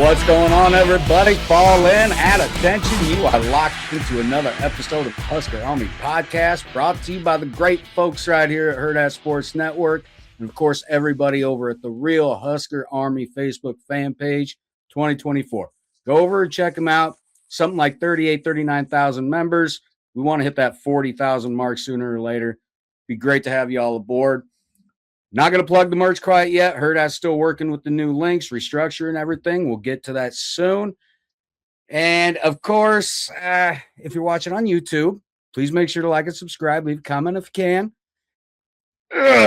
What's going on, everybody? Fall in, at attention. You are locked into another episode of Husker Army Podcast, brought to you by the great folks right here at Hurrdat Sports Network, and of course, everybody over at the Real Husker Army Facebook fan page 2024. Go over and check them out. Something like 39,000 members. We want to hit that 40,000 mark sooner or later. Be great to have you all aboard. Not going to plug the merch quite yet. Hurrdat's still working with the new links, restructuring everything. We'll get to that soon. And, of course, if you're watching on YouTube, please make sure to like and subscribe. Leave a comment if you can.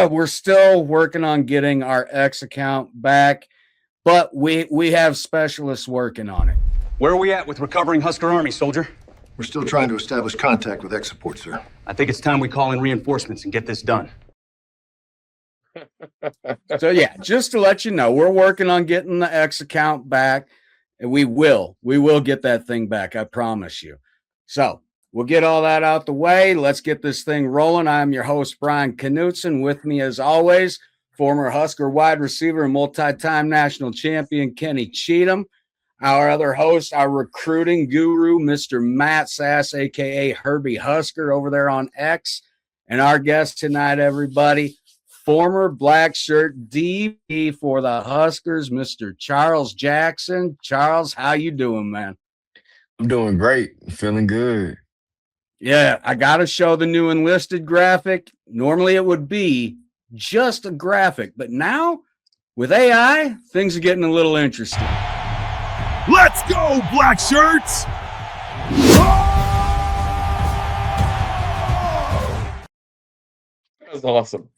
We're still working on getting our X account back, but we have specialists working on it. Where are we at with recovering Husker Army, soldier? We're still trying to establish contact with X support, sir. I think it's time we call in reinforcements and get this done. So, yeah, just to let you know, we're working on getting the X account back, and we will get that thing back, I promise you. So, we'll get all that out the way. Let's get this thing rolling. I'm your host, Brian Knutzen. With me, as always, former Husker wide receiver and multi-time national champion, Kenny Cheatham. Our other host, our recruiting guru, Mr. Matt Sass, a.k.a. Herbie Husker, over there on X. And our guest tonight, everybody, former Blackshirt DB for the Huskers, Mr. Charles Jackson. Charles, how you doing, man? I'm doing great. Feeling good. Yeah, I got to show the new enlisted graphic. Normally it would be just a graphic, but now with AI, things are getting a little interesting. Let's go, Black Shirts! That was awesome.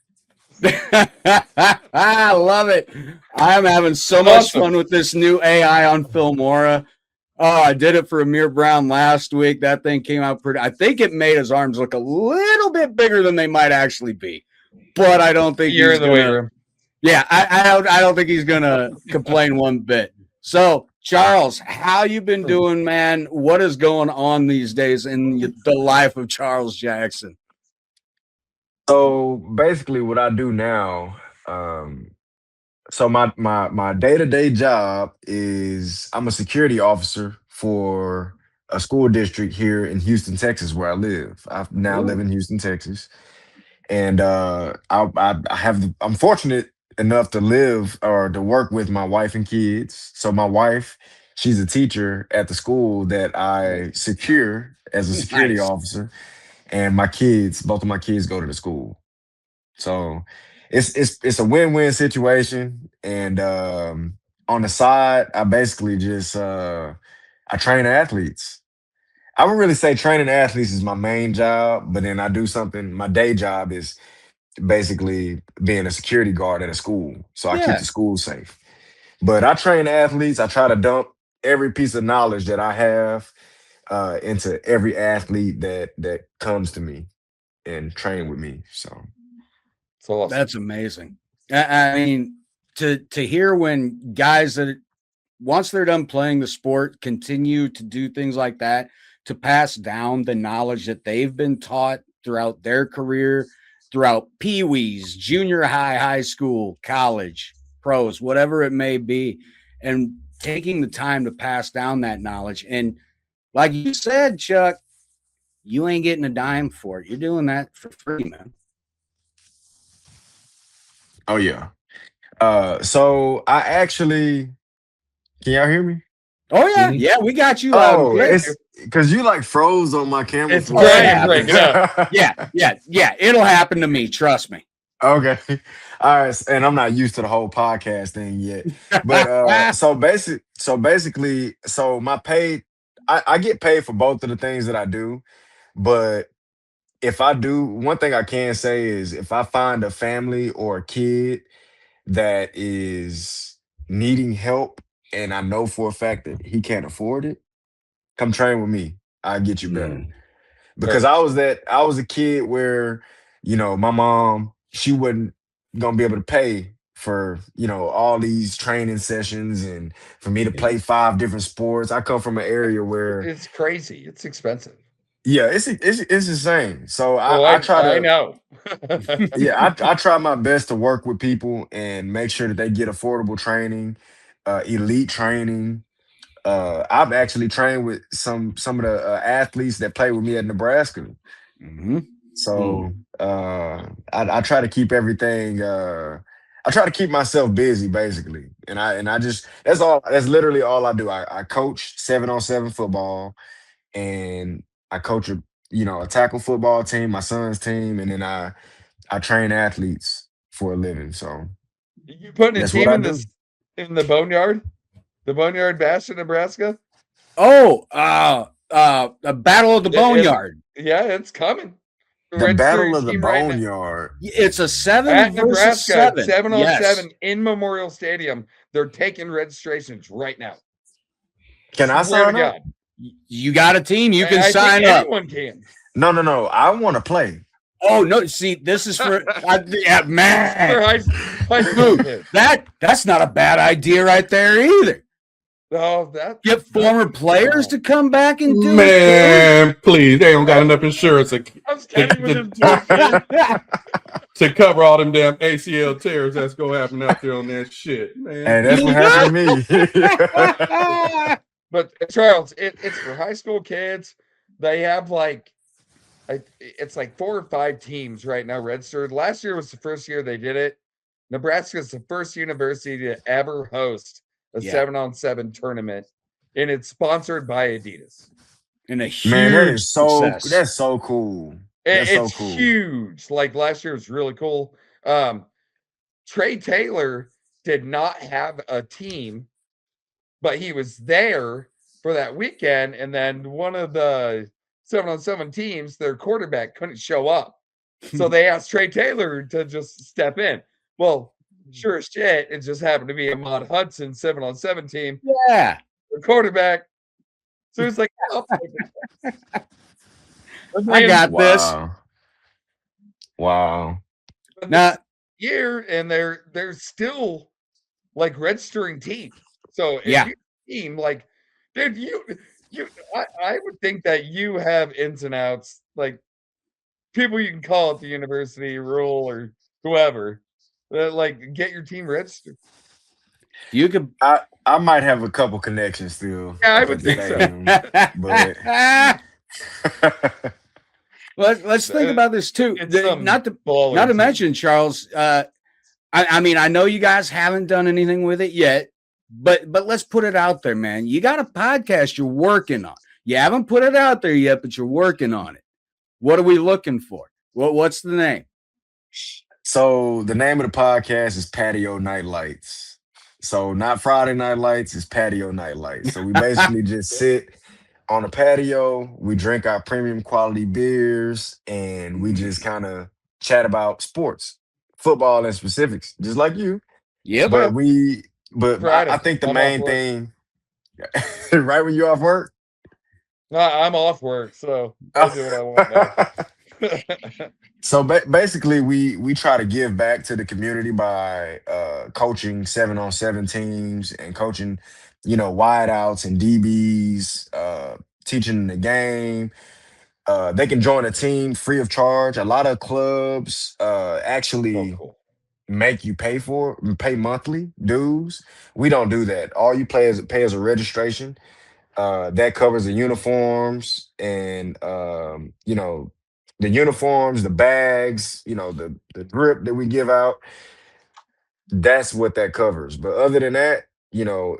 I love it. I'm having so much fun with this new AI on Filmora. Oh, I did it for Amir Brown last week. That thing came out pretty. I think it made his arms look a little bit bigger than they might actually be, but I don't think You're in the weight room. Yeah, I don't think he's gonna complain one bit. So, Charles, how you been doing, man? What is going on these days in the life of Charles Jackson? So basically what I do now, so my day-to-day job is I'm a security officer for a school district here in Houston, Texas, where I live. I now live in Houston, Texas. And I'm fortunate enough to live or to work with my wife and kids. So my wife, she's a teacher at the school that I secure as a security officer. And my kids, both of my kids go to the school. So it's a win-win situation. And on the side, I basically just I train athletes. I would really say training athletes is my main job, but then I do something, my day job is basically being a security guard at a school. So I keep the school safe. But I train athletes. I try to dump every piece of knowledge that I have into every athlete that comes to me and train with me. So awesome. That's amazing. I mean, to hear when guys that once they're done playing the sport continue to do things like that, to pass down the knowledge that they've been taught throughout their career, throughout peewees, junior high, high school, college, pros, whatever it may be, and taking the time to pass down that knowledge. And like you said, Chuck, you ain't getting a dime for it. You're doing that for free, man. Oh yeah. So I actually, can y'all hear me? Oh yeah, yeah, we got you. It's because you like froze on my camera. It's great. Yeah. It'll happen to me. Trust me. Okay. All right. And I'm not used to the whole podcast thing yet. But so basically, my pay, I get paid for both of the things that I do. But if I do, one thing I can say is if I find a family or a kid that is needing help and I know for a fact that he can't afford it, come train with me. I'll get you better. Because I was a kid where, my mom, she wasn't gonna be able to pay for, all these training sessions and for me to play 5 different sports. I come from an area where it's crazy. It's expensive. Yeah, it's insane. So I try to. I know. I try my best to work with people and make sure that they get affordable training. elite training. I've actually trained with some of the athletes that play with me at Nebraska. Mm-hmm. So I try to keep everything. I try to keep myself busy, basically, and I just that's all. That's literally all I do. I coach 7-on-7 football, and I coach a tackle football team, my son's team, and then I train athletes for a living. So You putting a that's what team I in do. the boneyard? The Boneyard Bash in Nebraska? Oh, the Battle of the Boneyard. Yeah, it's coming. The Register Battle your of the team right now. Boneyard. It's a 7 At versus Nebraska, 7. 7-on-7 Yes. in Memorial Stadium. They're taking registrations right now. Can I Swear to sign up? God. You got a team, you can I sign think up. anyone can. No. I want to play. Oh no! See, this is for yeah, For man. high school kids. That's not a bad idea right there either. No, that Get former players to come back and do Man, please. They don't got enough insurance I was kidding with him too. it. to cover all them damn ACL tears that's going to happen out there on that shit, man. Hey, that's what happened to me. But Charles, it's for high school kids. They have it's like 4 or 5 teams right now registered. Last year was the first year they did it. Nebraska is the first university to ever host a 7-on-7 tournament, and it's sponsored by Adidas. And a huge Man, that is success. that's so cool. That's It's so cool. huge. Like last year was really cool. Trey Taylor did not have a team, but he was there for that weekend. And then one of the 7-on-7 teams, their quarterback couldn't show up. So they asked Trey Taylor to just step in. Well, sure as shit, it just happened to be a Ahmad Hudson 7-on-7 team. Yeah. The quarterback. So he's like, oh, I got this. Wow. But Now, this year, and they're still like registering teams. So if Yeah. you're a team, like, dude, I would think that you have ins and outs, like people you can call at the university, rule or whoever, that like get your team registered. you could. I might have a couple connections still. Yeah, I up would at the think so. stadium, but Let's think about this too. It's some Not to baller team. mention, Charles. I mean, I know you guys haven't done anything with it yet, but let's put it out there, man. You got a podcast you're working on. You haven't put it out there yet, but you're working on it. What are we looking for? What's the name? so the name of the podcast is Patio Night Lights. So not Friday Night Lights, it's Patio Night Lights. So we basically just sit on a patio, we drink our premium quality beers, and we just kind of chat about sports, football and specifics, just like you. Yep. But Friday. I think the I'm main off work. thing, right when you're off work. No, I'm off work, so I do what I want now. So basically, we try to give back to the community by coaching 7-on-7 teams and coaching, wideouts and DBs, teaching the game. They can join a team free of charge. A lot of clubs actually Oh, cool. make you pay monthly dues. We don't do that. All you pay is a registration. That covers the uniforms and the uniforms, the bags, the grip that we give out. That's what that covers. But other than that,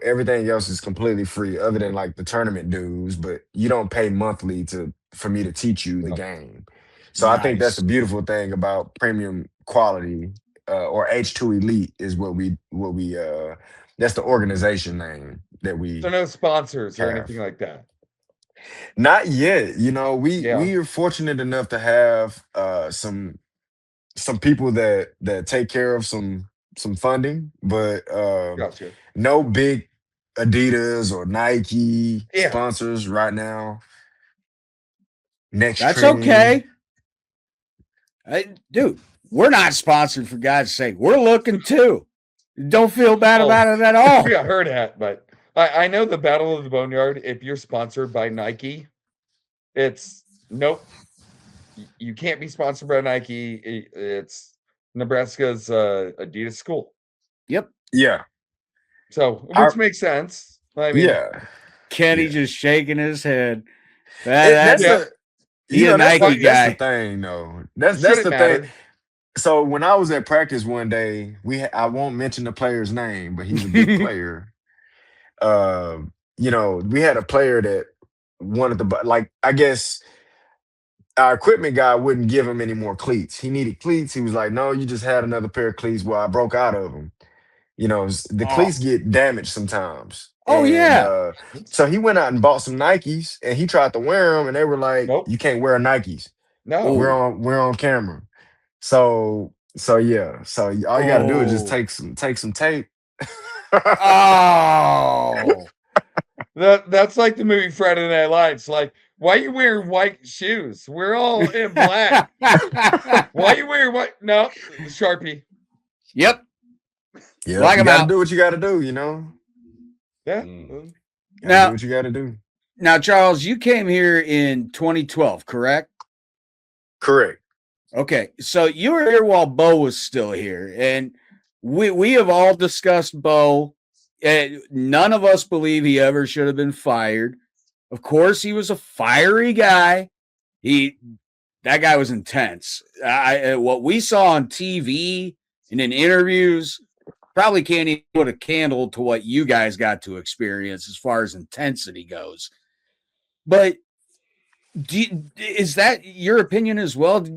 everything else is completely free, other than like the tournament dues. But you don't pay monthly for me to teach you the game. So I think that's Nice. the beautiful thing about premium quality or H2 Elite is what we that's the organization name that we So no sponsors or have. anything like that. Not yet. We Yeah. we are fortunate enough to have some people that take care of some funding, but Gotcha. no big Adidas or Nike Yeah. sponsors right now. Next That's trend. okay. Dude, we're not sponsored, for God's sake. We're looking too. Don't feel bad about it at all. We got Hurrdat, but I know the Battle of the Boneyard, if you're sponsored by Nike, it's nope. You can't be sponsored by Nike. It's Nebraska's Adidas school. Yep. Yeah. So, which makes sense. I mean, Kenny just shaking his head. That's He's a that's Nike guy. the thing, though. That's the matter. thing. So when I was at practice one day, I won't mention the player's name, but he's a big player. We had a player that wanted to I guess our equipment guy wouldn't give him any more cleats. He needed cleats. He was like, "No, you just had another pair of cleats." Well, I broke out of them. The cleats get damaged sometimes. Oh, yeah. So he went out and bought some Nikes, and he tried to wear them, and they were like, Nope. "You can't wear Nikes. No, we're on camera." So yeah. So all you got to do is just take some tape. Oh, that's like the movie Friday Night Lights. Like, why are you wearing white shoes? We're all in black. Why are you wearing white? No, Sharpie. Yep. Yeah, Like you got to out. do what you got to do. Yeah. Now, do what you got to do. Now, Charles, you came here in 2012, correct? Correct. Okay, so you were here while Bo was still here, and we have all discussed Bo. None of us believe he ever should have been fired. Of course, he was a fiery guy. That guy was intense. What we saw on TV and in interviews probably can't even put a candle to what you guys got to experience as far as intensity goes. But is that your opinion as well?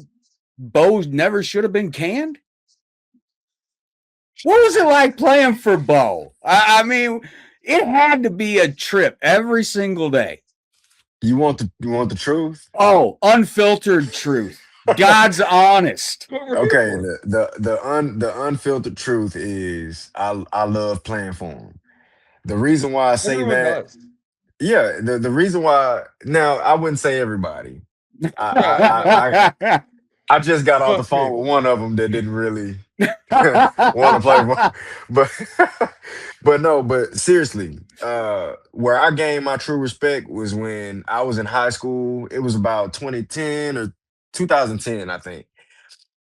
Bo never should have been canned? What was it like playing for Bo? I mean, it had to be a trip every single day. You want the truth? Oh, unfiltered truth. God's honest. Okay, the unfiltered truth is I love playing for him. The reason why I say Everyone that, does. yeah, the reason why. Now I wouldn't say everybody. I just got off the phone with one of them that didn't really want to play, but seriously, where I gained my true respect was when I was in high school. It was about 2010 or 2010, I think.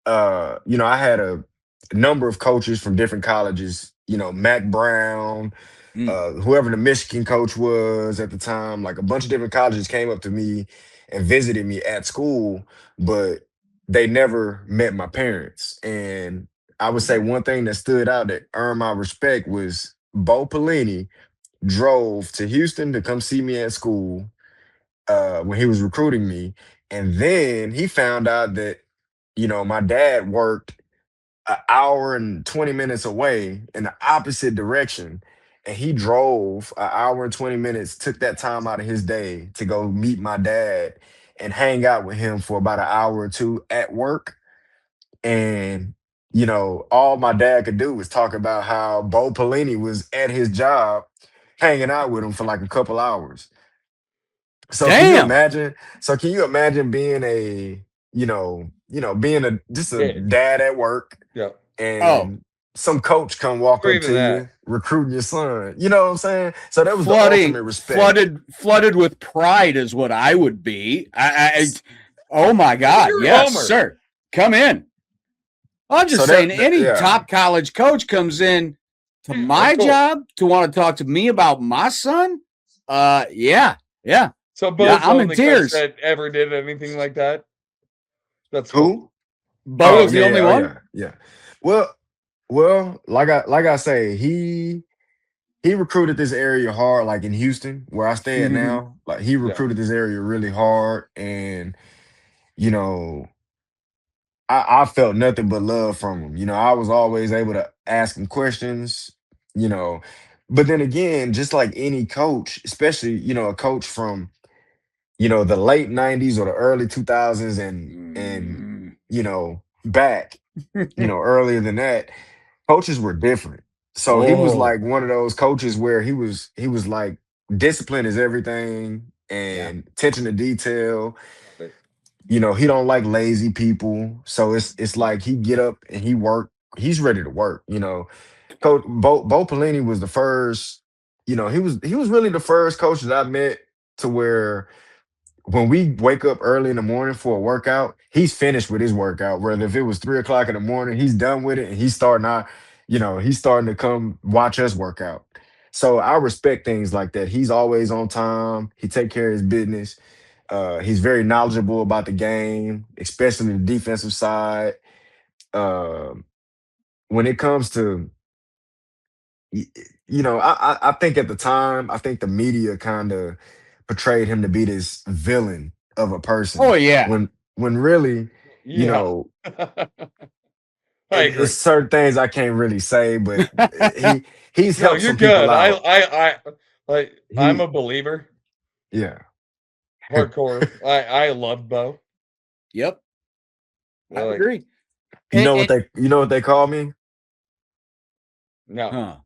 I had a number of coaches from different colleges. Mac Brown, whoever the Michigan coach was at the time, like a bunch of different colleges came up to me and visited me at school, but they never met my parents. And I would say one thing that stood out that earned my respect was Bo Pelini drove to Houston to come see me at school when he was recruiting me. And then he found out that, my dad worked an hour and 20 minutes away in the opposite direction. And he drove an hour and 20 minutes, took that time out of his day to go meet my dad and hang out with him for about an hour or two at work. And, all my dad could do was talk about how Bo Pelini was at his job hanging out with him for like a couple hours. So can you imagine? So can you imagine being being just a dad at work, and some coach come walk up to you recruiting your son? You know what I'm saying? So that was the ultimate respect. Flooded with pride is what I would be. Oh my God, yes, sir. Come in. I'm just saying, any top college coach comes in to my job to want to talk to me about my son. Yeah. So Bo's I'm the in only tears. coach that ever did anything like that. That's who? Bo was the only one. Yeah. Well, like I say, he recruited this area hard, like in Houston, where I stay at now. Like he recruited this area really hard, and I felt nothing but love from him. I was always able to ask him questions. But then again, just like any coach, especially a coach from the late 90s or the early 2000s and back earlier than that, coaches were different. So he was like one of those coaches where he was like, discipline is everything and attention to detail. He don't like lazy people. So it's like he get up and he's ready to work. Coach Bo Pelini was the first, he was really the first coach that I met to where when we wake up early in the morning for a workout, he's finished with his workout. Whether if it was 3 o'clock in the morning, he's done with it and he's starting out, he's starting to come watch us work out. So I respect things like that. He's always on time. He take care of his business. He's very knowledgeable about the game, especially the defensive side. Um, when it comes to, y- I think at the time, I think the media kind of portrayed him to be this villain of a person. Oh yeah. When really, you Yeah. know, I agree. it's certain things I can't really say, but he's No, helped you're some people good. out. I'm He, a believer. yeah. Hardcore. I love Bo. Yep. I Like, agree. You know what And- they call me? no. huh.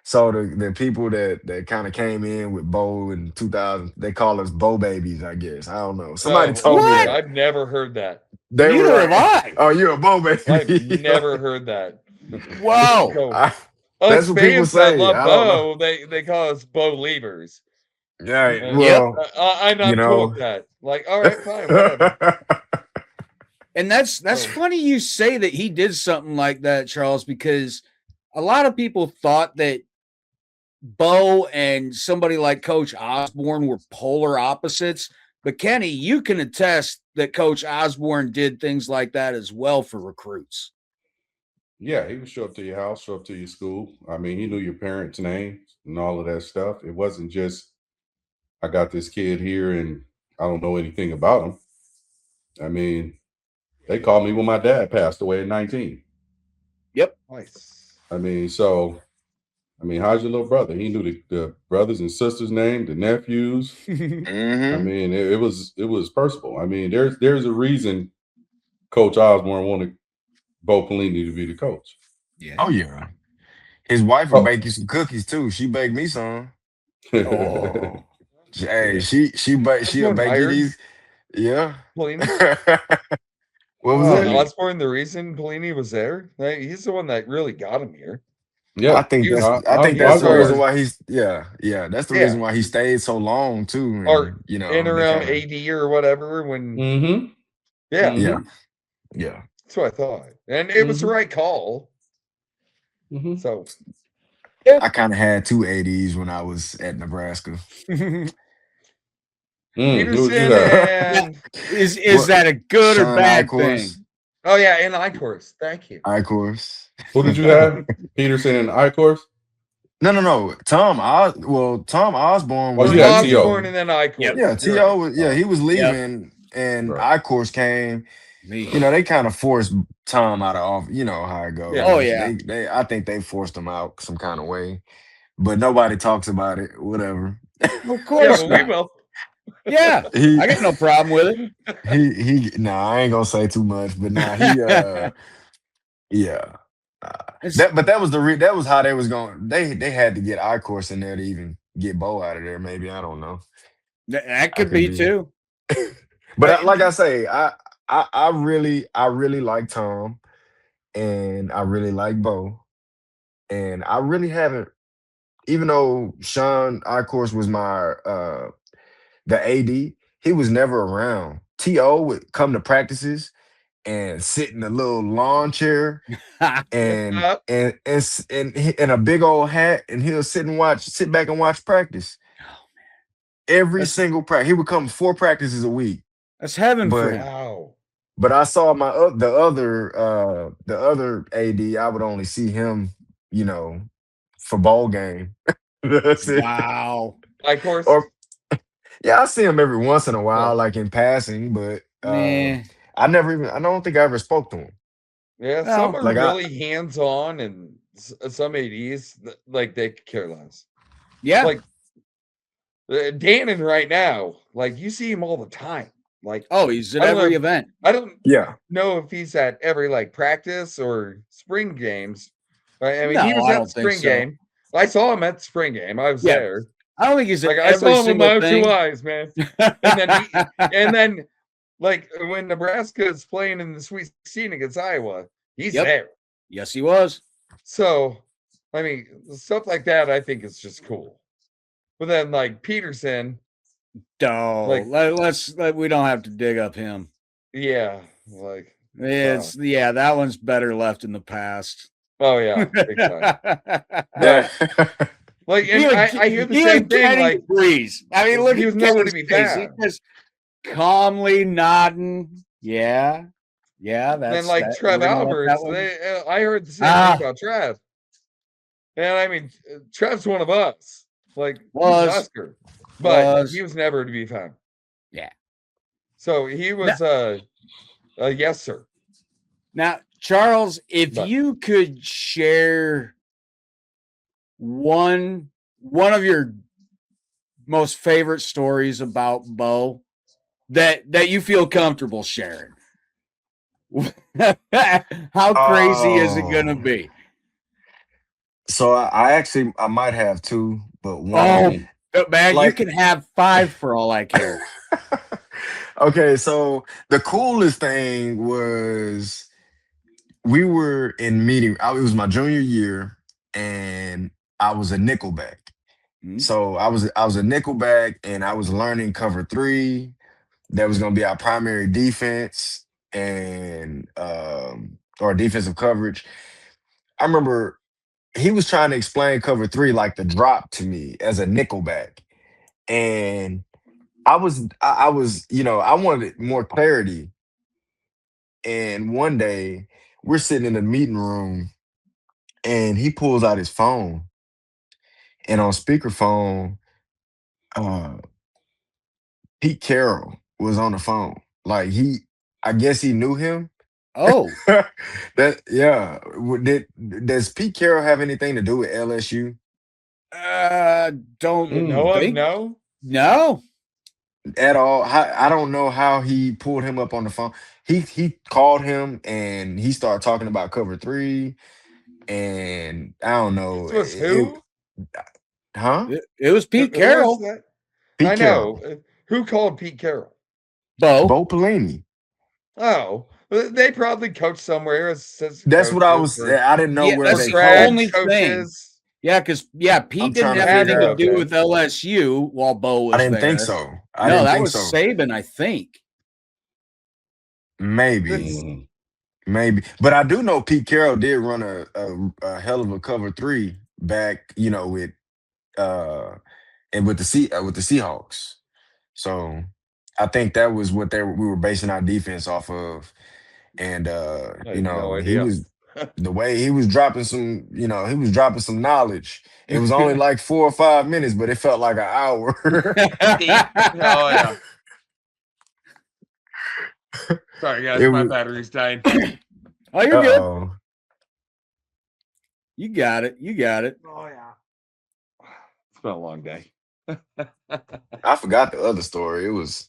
So the people that kind of came in with Bo in 2000, they call us Bo babies, I guess. I don't know. Somebody No, told me what? that. I've never heard that. They Neither were have like, I. "Oh, you're a Bo baby." I've never heard that. Whoa. So, That's us what people fans that say. love I don't know. Bo, they call us Bo leavers. Yeah, And, well, I'm you cool know. with that. Like, all right, fine, whatever. And that's Oh. funny you say that he did something like that, Charles, because a lot of people thought that Bo and somebody like Coach Osborne were polar opposites. But Kenny, you can attest that Coach Osborne did things like that as well for recruits. Yeah, he would show up to your house, show up to your school. I mean, he knew your parents' names and all of that stuff. It wasn't just, I got this kid here and I don't know anything about him. I mean, they called me when my dad passed away at 19. Nice. I mean, how's your little brother? He knew the brothers and sisters' name, the nephews. I Mhm. mean, it was personal. I mean, there's a reason Coach Osborne wanted Bo Pelini to be the coach. Yeah. Oh yeah. His wife will Oh. bake you some cookies too. She baked me some. Oh. Hey, she'll bake you hired these. Yeah. Pelini? What was Oh, that? yeah. Osborne, the reason Pelini was there? Like, he's the one that really got him here. Yeah, I think He was- that's the Osborne reason was- why he's that's the reason why he stayed so long too. And, Or they interim kinda- AD or whatever. When Mm-hmm. yeah, Yeah. Yeah. that's what I thought, and it was the right call. Mm-hmm. So I kind of had two ADs when I was at Nebraska. Peterson and Is that a good Sean or bad Icourse. thing? oh yeah, and Icourse. Thank you. Icourse. Who did you have? Peterson and Icourse? No. Tom Osborne Oh, was you had T.O. Osborne and then Icourse. Yep. Yeah, You're T.O. right. was he was leaving and Right. Icourse came. Me. They kind of forced Tom out of office. You know how it goes. Yeah. Oh, yeah. I think they forced him out some kind of way, but nobody talks about it. Whatever. Of Yeah, course but we not. will. Yeah. He I got no problem with it. I ain't gonna say too much, but yeah. It's- That was that was how they was going. They had to get Icourse in there to even get Bo out of there. Maybe I don't know. that could could be be. too. But like I say, I really like Tom, and I really like Bo, and I really haven't. Even though Sean Icourse was my the AD, he was never around. To would come to practices and sit in a little lawn chair and Yep. and a big old hat, and he'll sit back and watch practice. Every That's- single practice, he would come 4 practices a week. That's heaven for But- him. Wow. But I saw the other AD. I would only see him, for ball game. That's it. Wow. Icourse. Or yeah, I see him every once in a while, Yeah. like in passing. But Nah. I don't think I ever spoke to him. Yeah, Well, some are like really hands-on, and some ADs like they could care less. Yeah. Like Dannon right now, like you see him all the time. Like Oh, he's at I don't every know. event. I don't Yeah, know if he's at every like practice or spring games. Right? I mean, No, he was I at don't the think spring so. game. I saw him at the spring game. I was Yeah. there. I don't think he's at Like I every saw him with single my own thing. 2 eyes, man. And then like when Nebraska is playing in the Sweet 16 against Iowa, he's Yep. there. Yes, he was. So, I mean, stuff like that, I think is just cool. But then, like Peterson, No, we don't have to dig up him. yeah, like That one's better left in the past. Oh yeah, big time. Yeah. Like, and I hear the same even thing. Kenny Like, Breeze. I mean, look he at was nowhere Kenny's to be face. found. He just calmly nodding. Yeah, that's then like that. Trev We're gonna let Alberts, that one- I heard the same thing about Trev. And I mean, Trev's one of us. Like, he's Was. Husker, but Was. he was never to be found. Yeah. So he was yes, sir. Now, Charles, if But- you could share one of your most favorite stories about Bo that you feel comfortable sharing, how crazy is it going to be? So I might have two, but one. Oh, man, like- you can have 5 for all I care. Okay, so the coolest thing was we were in meeting. It was my junior year, and I was a nickelback. Mhm. So I was a nickelback, and I was learning cover 3. That was going to be our primary defense and or defensive coverage. I remember he was trying to explain cover 3 like the drop to me as a nickelback, and I was, I wanted more clarity. And one day we're sitting in the meeting room and he pulls out his phone, and on speakerphone, uh, Pete Carroll was on the phone. Like I guess he knew him. Oh, Does Pete Carroll have anything to do with LSU don't No, think no. no. at all? I don't know how he pulled him up on the phone. He called him and he started talking about cover 3, and I don't know. This was who? Huh? It was Pete Who was Carroll. that? Pete I Carroll. know. Who called Pete Carroll? Bo Pelini. Oh, they probably coach somewhere. That's what I was. I didn't know Yeah, where that's they the called. only thing. Yeah, because Pete I'm didn't trying to have figure anything to out, do okay. with LSU while Bo was I didn't there. think so. No, that was Saban, I think. Maybe. But I do know Pete Carroll did run a hell of a cover 3 back, with and with the Seahawks. So I think that was what we were basing our defense off of. And had no he idea. was the way he was dropping some, he was dropping some knowledge. It was only like 4 or 5 minutes, but it felt like an hour. Oh yeah. Sorry guys, my battery's dying. Oh, you're good. Uh-oh. You got it. Oh yeah. It's been a long day. I forgot the other story. It was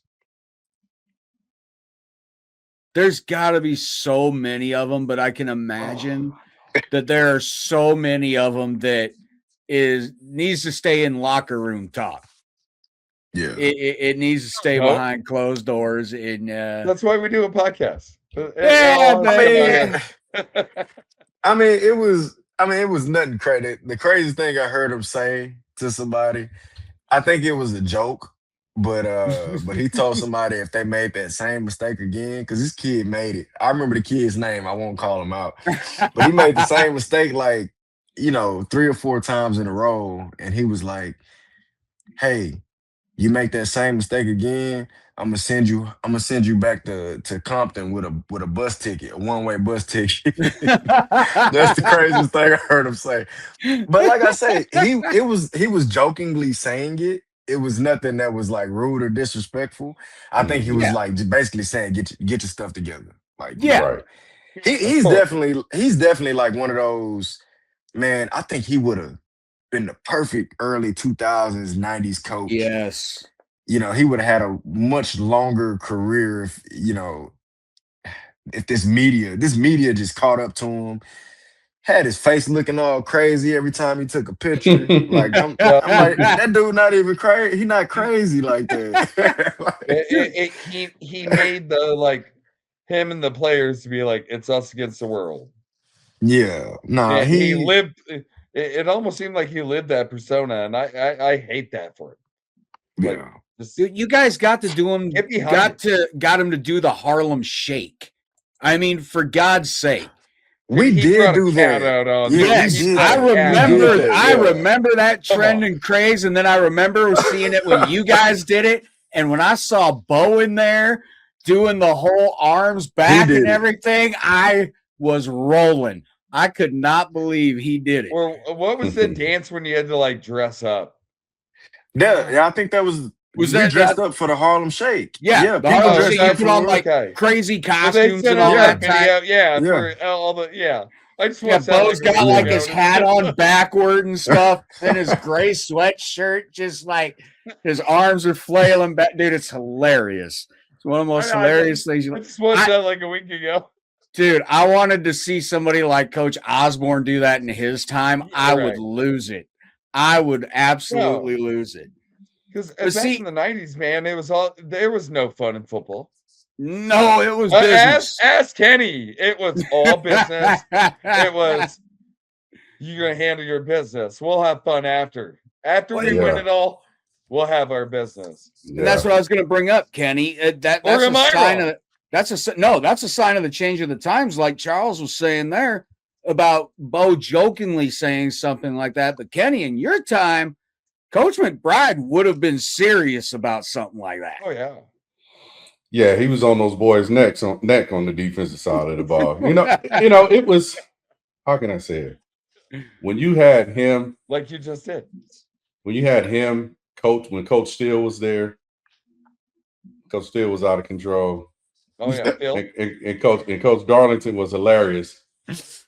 There's got to be so many of them, but I can imagine that there are so many of them that needs to stay in locker room talk. yeah. It needs to stay Nope. behind closed doors. And That's why we do a podcast. It was nothing crazy. The craziest thing I heard him say to somebody, I think it was a joke, but he told somebody if they made that same mistake again, because this kid made it. I remember the kid's name. I won't call him out, but he made the same mistake like 3 or 4 times in a row, and he was like, "Hey, you make that same mistake again, I'm gonna send you back to Compton with a bus ticket, a one-way bus ticket." That's the craziest thing I heard him say. But like I say, he was jokingly saying it. It was nothing that was like rude or disrespectful. I think he was like just basically saying, get your stuff together. Like, Right. He's definitely like one of those, man. I think he would have been the perfect early 2000s, 90s coach. yes. He would have had a much longer career if this media just caught up to him. Had his face looking all crazy every time he took a picture. Like I'm like, that dude not even crazy. He not crazy like that. He made him and the players to be like, it's us against the world. Yeah, nah. He lived. It almost seemed like he lived that persona, and I hate that for him. Like, Yeah. You guys got to do him. Get behind Got him to do the Harlem Shake. I mean, for God's sake, We He did brought a do cat that. out on Yeah, me. Yes, He we did. I brought a cat out. remember. that, I yeah. remember that Come trend on. and craze, and then I remember seeing it when you guys did it, and when I saw Bo in there doing the whole arms back did and it. everything, I was rolling. I could not believe he did it. Or what was the dance when you had to like dress up? Yeah, I think that was we dressed up for the Harlem Shake. Yeah, the people Harlem dressed Shake. You up put on like okay. crazy But they costumes sent and out all that that. Type. video, Yeah. for all the I just Yeah, watched that Bo's like a got week like ago. his hat on backward and stuff, and his gray sweatshirt, just like his arms are flailing back. Dude, it's hilarious. It's one of the most hilarious things. I just watched that like a week ago. Dude, I wanted to see somebody like Coach Osborne do that in his time. I would lose it. I would absolutely lose it. Because back in the 90s, man, there was no fun in football. No, it was business. Ask Kenny. It was all business. It was, you're going to handle your business. We'll have fun after. After we win it all, we'll have our business. Yeah. And that's what I was going to bring up, Kenny. That's a sign of that's a sign of the change of the times, like Charles was saying there about Bo jokingly saying something like that. But Kenny, in your time, Coach McBride would have been serious about something like that. Oh yeah. Yeah, he was on those boys' neck on the defensive side of the ball. It was, how can I say it? When you had him, like you just did, when you had him, when Coach Steele was there, Coach Steele was out of control. Oh yeah, Phil. And Coach Darlington was hilarious. Coach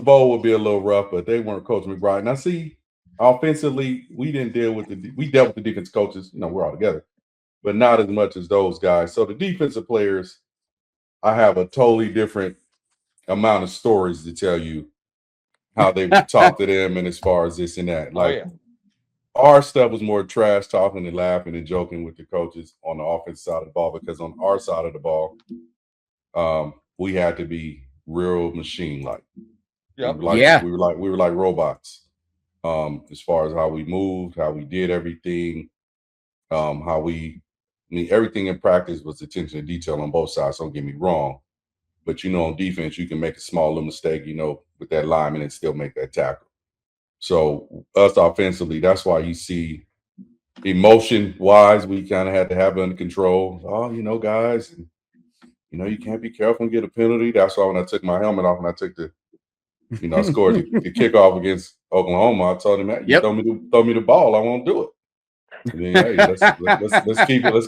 Bo would be a little rough, but they weren't Coach McBride. Now see, offensively, we dealt with the defense coaches. We're all together, but not as much as those guys. So the defensive players, I have a totally different amount of stories to tell you how they talk to them and as far as this and that. Like our stuff was more trash talking and laughing and joking with the coaches on the offense side of the ball, because on our side of the ball, we had to be real machine like. Yep. We were like robots. As far as how we moved, how we did everything, everything in practice was attention to detail on both sides. Don't get me wrong, but on defense, you can make a small little mistake, with that lineman and still make that tackle. So us offensively, that's why you see emotion wise, we kind of had to have it under control. Oh, guys, you can't be careful and get a penalty. That's why when I took my helmet off and I took I scored the kickoff against Oklahoma, I told him, "You throw me the ball, I won't do it." And then, hey, let's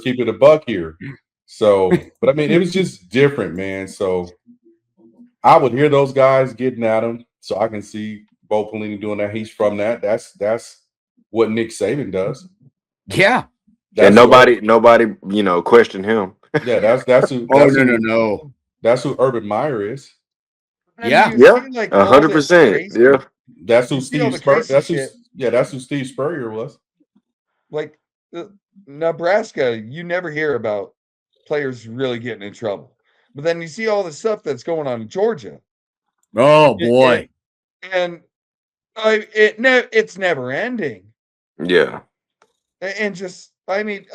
keep it a buck here. So, but I mean, it was just different, man. So I would hear those guys getting at him, so I can see Bo Pelini doing that. He's from that. That's what Nick Saban does. Yeah, and nobody, questioned him. Yeah, that's who. No. That's who Urban Meyer is. Yeah, 100%. Yeah, that's who Steve Spurrier. That's who Steve Spurrier was. Like Nebraska, you never hear about players really getting in trouble, but then you see all the stuff that's going on in Georgia. Oh boy, it's never ending. Yeah, and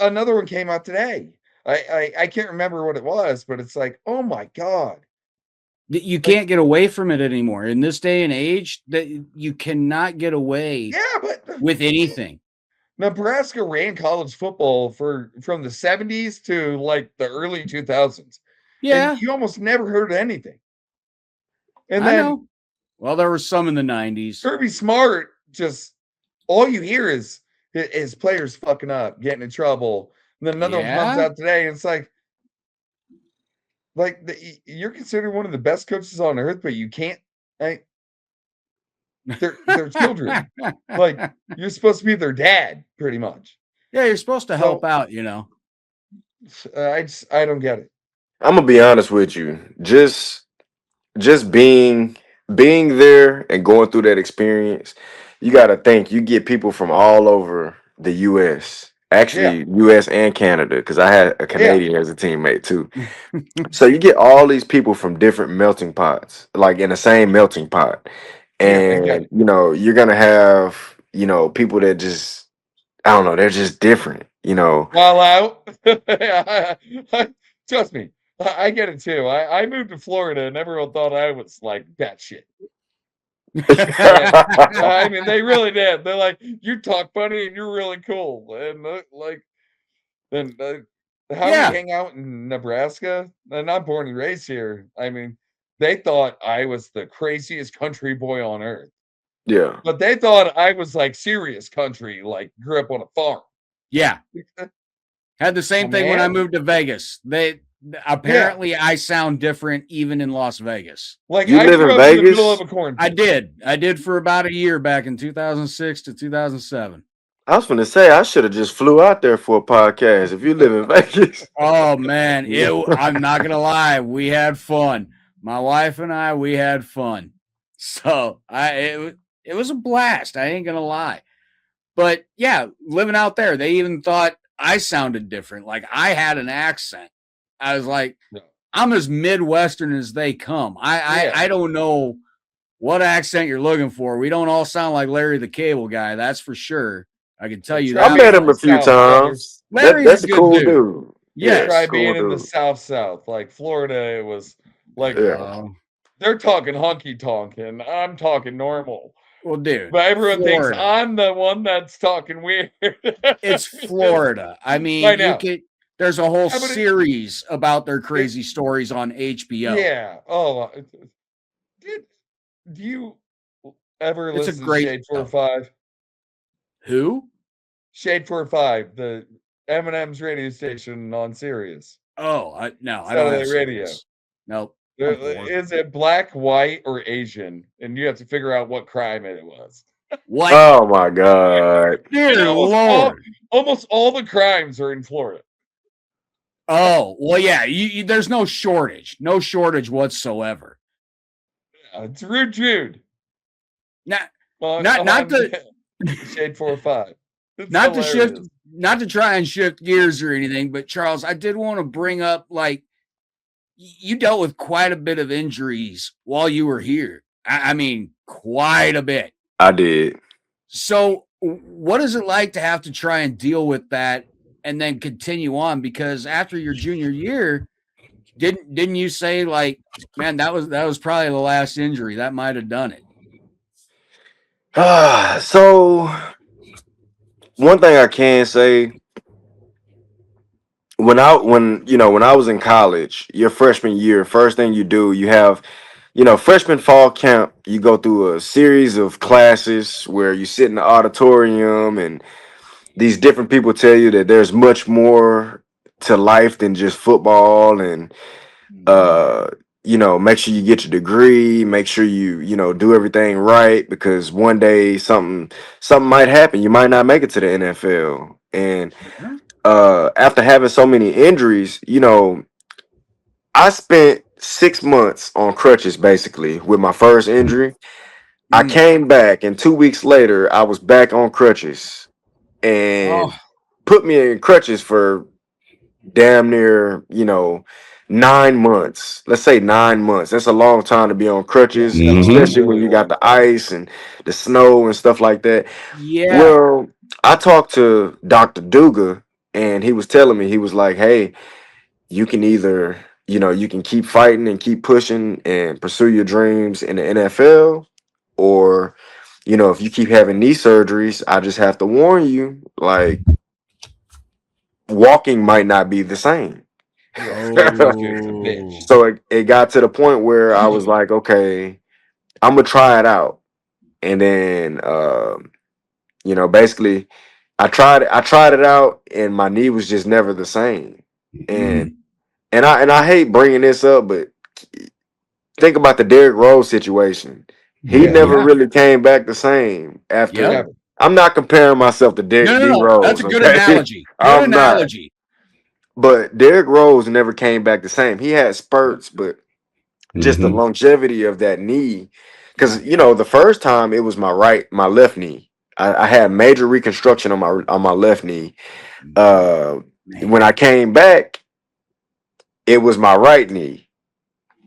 another one came out today. I can't remember what it was, but it's like, oh my God. You can't get away from it anymore in this day and age. That you cannot get away with anything. Nebraska ran college football from the 70s to like the early 2000s. Yeah. And you almost never heard anything. And I then know. Well, there was some in the 90s. Kirby Smart, just all you hear is players fucking up, getting in trouble. And then another one comes out today, and it's like you're considered one of the best coaches on earth, but you can't. They're children. Like, you're supposed to be their dad, pretty much. Yeah, you're supposed to help out. I don't get it. I'm gonna be honest with you. Just being there and going through that experience, you got to think you get people from all over the U.S. Actually, U.S. and Canada, because I had a Canadian as a teammate too. So you get all these people from different melting pots, like in the same melting pot, and you're gonna have people that just, I don't know, they're just different. While out, trust me, I get it too. I moved to Florida and everyone thought I was like that shit. I mean, they really did. They're like, you talk funny and you're really cool. And how we hang out in Nebraska, and I'm born and raised here. I mean, they thought I was the craziest country boy on earth. Yeah. But they thought I was like serious country, like grew up on a farm. Yeah. Had the same thing when I moved to Vegas. Apparently I sound different even in Las Vegas. Like you live in Vegas? In the middle of a cornfield. I did for about a year back in 2006 to 2007. I was going to say I should have just flew out there for a podcast if you live in Vegas. Oh man, I'm not gonna lie, we had fun. My wife and I, we had fun. So it was a blast. I ain't gonna lie. But yeah, living out there, they even thought I sounded different. Like I had an accent. I was like, I'm as Midwestern as they come. I don't know what accent you're looking for. We don't all sound like Larry the Cable Guy, that's for sure. I can tell you that. I met him a few times. That's a cool dude. Yeah, try being in the South. Like Florida, it was like they're talking honky tonk, and I'm talking normal. Well, dude, but everyone thinks I'm the one that's talking weird. It's Florida. I mean, there's a whole series about their crazy stories on HBO. Yeah. Oh, do you ever listen to Shade 4-5? Who? Shade 4-5, the Eminem's radio station on Sirius. Oh, I don't have radio. Nope. Is it black, white, or Asian? And you have to figure out what crime it was. What? Oh my God! Dear Lord! Almost all the crimes are in Florida. Oh well, yeah. There's no shortage whatsoever. Yeah, it's Rude Jude. Not the Shade 4-5. Not to try and shift gears or anything, but Charles, I did want to bring up, like, you dealt with quite a bit of injuries while you were here. I mean, quite a bit. I did. So what is it like to have to try and deal with that and then continue on? Because after your junior year, didn't you say, like, man, that was probably the last injury that might have done it? So one thing I can say, when I was in college, your freshman year, first thing you do, you have, freshman fall camp, you go through a series of classes where you sit in the auditorium and these different people tell you that there's much more to life than just football, and make sure you get your degree, make sure you do everything right, because one day something might happen. You might not make it to the NFL. And after having so many injuries, I spent 6 months on crutches basically with my first injury. I came back, and 2 weeks later I was back on crutches, and put me in crutches for damn near 9 months. Let's say 9 months. That's a long time to be on crutches, especially when you got the ice and the snow and stuff like that. Yeah. Well, I talked to Dr. Duga, and he was telling me, he was like, hey, you can either, you can keep fighting and keep pushing and pursue your dreams in the NFL, or, if you keep having knee surgeries, I just have to warn you, like, walking might not be the same. So it got to the point where I was like, okay, I'm gonna try it out. And then basically I tried it out, and my knee was just never the same. And I hate bringing this up, but think about the Derrick Rose situation. He never really came back the same after. Yeah. I'm not comparing myself to Derrick Rose. That's a good analogy. Good analogy. But Derrick Rose never came back the same. He had spurts, but just the longevity of that knee. Because the first time it was my left knee. I had major reconstruction on my left knee. When I came back, it was my right knee.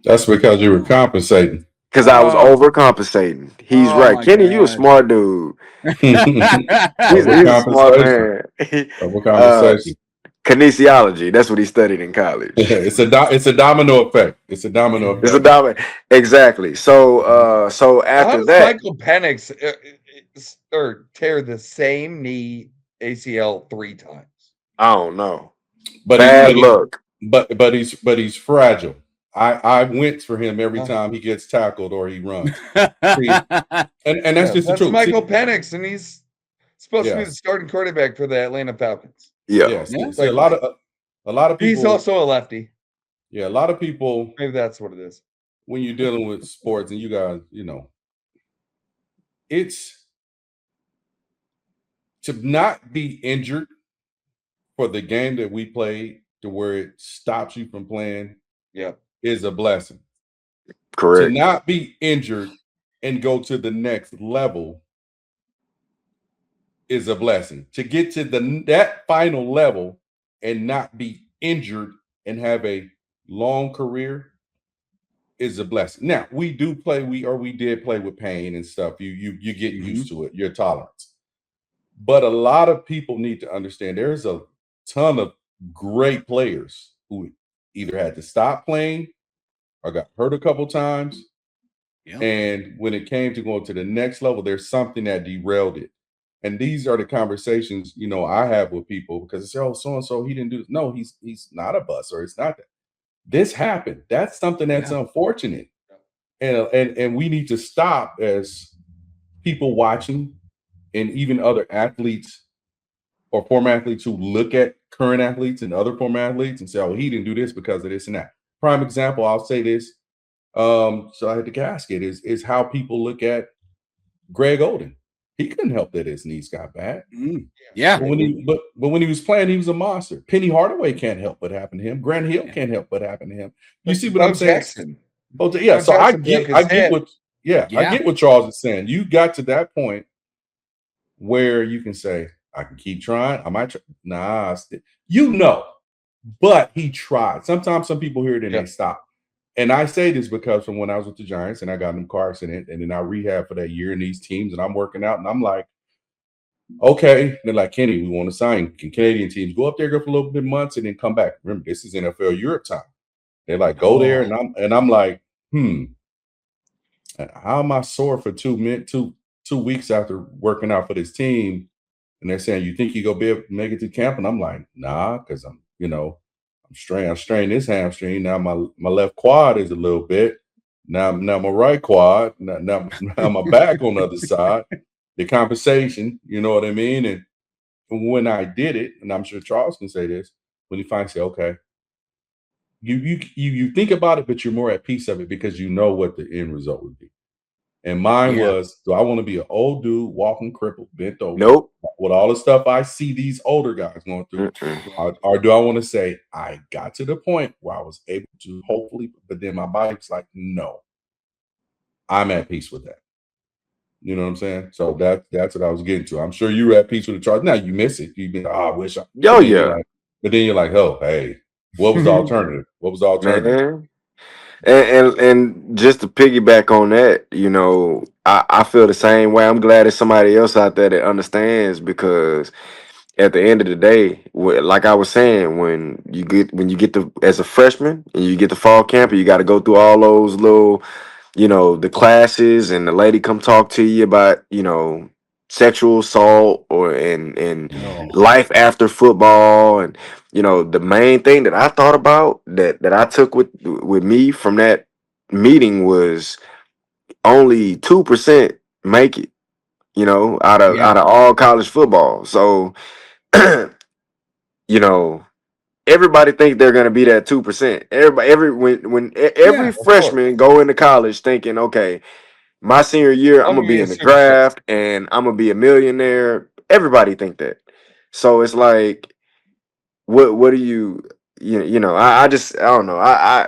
That's because you were compensating. Because I was overcompensating. He's right. Kenny, you a smart dude. he's a smart man. Overcompensation. Kinesiology. That's what he studied in college. It's a domino effect. It's a domino It's a effect. dominant. Exactly. So How after does that, Michael Penix or tear the same knee ACL 3 times? I don't know. But Bad luck. he's fragile. I wince for him every time he gets tackled or he runs. See, and that's just the truth. Michael Penix, and he's supposed to be Yes. the starting quarterback for the Atlanta Falcons. Yeah. Yes. Yeah. See, a lot of people. He's also a lefty. Yeah, a lot of people. Maybe that's what it is. When you're dealing with sports, and you guys, it's to not be injured for the game that we played to where it stops you from playing. Yeah, is a blessing. Correct. To not be injured and go to the next level is a blessing. To get to that final level and not be injured and have a long career is a blessing. Now, we did play with pain and stuff. You get used to it, your tolerance. But a lot of people need to understand there's a ton of great players who either had to stop playing or got hurt a couple times. Yep. And when it came to going to the next level, there's something that derailed it. And these are the conversations, I have with people because they say, oh, so-and-so, he didn't do this. No, he's not a bust, or it's not that. This happened. That's something that's unfortunate. And we need to stop as people watching and even other athletes or former athletes who look at current athletes and other former athletes and say, oh, he didn't do this because of this and that. Prime example, I'll say this. So I had the casket is how people look at Greg Oden. He couldn't help that his knees got bad. Yeah. But when he was playing, he was a monster. Penny Hardaway can't help what happened to him. Grant Hill can't help what happened to him. You see what I'm saying? Jackson. Yeah. So I get what Charles is saying. You got to that point where you can say, I can keep trying. I might try. Nah, but he tried. Sometimes some people hear it and they stop. And I say this because from when I was with the Giants and I got in a car accident and then I rehab for that year in these teams and I'm working out and I'm like, okay. They're like, Kenny, we want to sign. Can Canadian teams go up there, go for a little bit of months and then come back? Remember, this is NFL Europe time. They're like, go there. And I'm like, how am I sore for 2 weeks after working out for this team? And they're saying, you think you go be able to make it to camp? And I'm like, nah, because I'm strained this hamstring. Now my left quad is a little bit. Now my right quad. Now my back on the other side. The compensation, you know what I mean? And when I did it, and I'm sure Charles can say this, when he finally said, okay, you think about it, but you're more at peace of it because you know what the end result would be. And mine was, do I want to be an old dude walking crippled, bent over? Nope. With all the stuff I see these older guys going through, or do I want to say I got to the point where I was able to hopefully, but then my body's like, no, I'm at peace with that. You know what I'm saying? So that's what I was getting to. I'm sure you're at peace with the charge. Now you miss it. You've been, I wish I. But then you're like, oh, hey, what was the alternative? What was the alternative? Man. And just to piggyback on that, I feel the same way. I'm glad there's somebody else out there that understands because at the end of the day, like I was saying, when you get to as a freshman and you get to fall camp, you got to go through all those little, the classes, and the lady come talk to you about, sexual assault and life after football. And the main thing that I thought about that I took with me from that meeting was only 2% make it, out of all college football. So everybody think they're gonna be that 2%. Every freshman go into college thinking, okay, my senior year, I'm gonna be in the draft and I'm gonna be a millionaire. Everybody think that. So it's like, what do you I don't know. I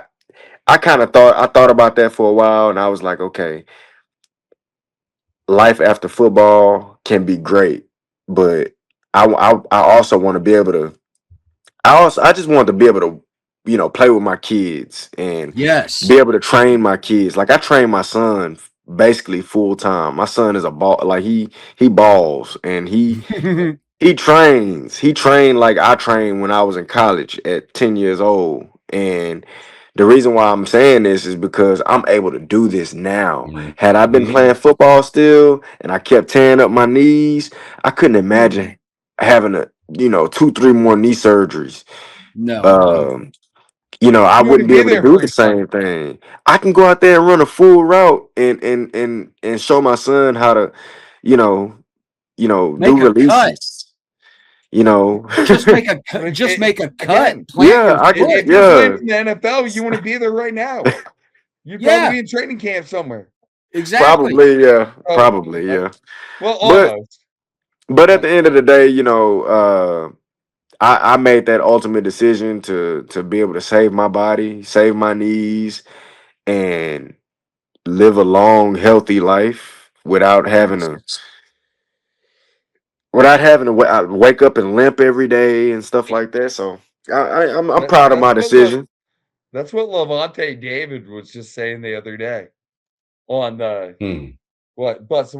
kind of thought about that for a while, and I was like, okay, life after football can be great, but I also want to be able to. I just want to be able to, play with my kids and be able to train my kids. Like I train my son basically full time. My son is a ball, like he balls, and he he trains. He trained like I trained when I was in college at 10 years old. And the reason why I'm saying this is because I'm able to do this now. Had I been playing football still and I kept tearing up my knees, I couldn't imagine having 2-3 more knee surgeries. No. I You wouldn't be be able to there do for the your son. same thing. I can go out there and run a full route and show my son how to, Make do a cut. releases. Just make a cut. But Just make a cut. again, Plant Yeah, your I foot. can. if you're playing Yeah, in the NFL, you want to be there right now. You'd Yeah. probably be in training camp somewhere. Exactly. probably. Yeah, Oh, probably. Yeah. Well, But almost. at the end of the day, I made that ultimate decision to be able to save my body, save my knees, and live a long, healthy life without having to wake up and limp every day and stuff like that. So I'm proud of my decision. That's what Levante David was just saying the other day on Busting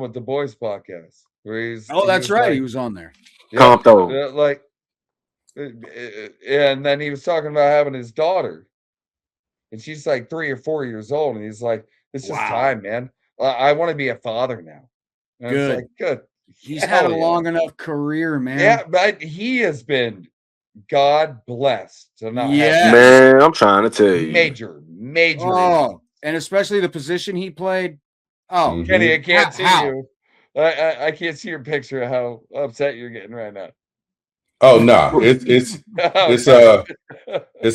with the Boys podcast, where he's That's right. like, He was on there. Compto. And then he was talking about having his daughter, and she's like 3 or 4 years old, and he's like, "This is time, man. I want to be a father now." And Good. it's like, good. He's Hell had a yeah. long enough career, man. Yeah, but he has been God blessed to not have Man, I'm trying to tell you. major. Oh, and especially the position he played. Oh, Kenny, I can't see how? you. I can't see your picture of how upset you're getting right now. Oh no, it's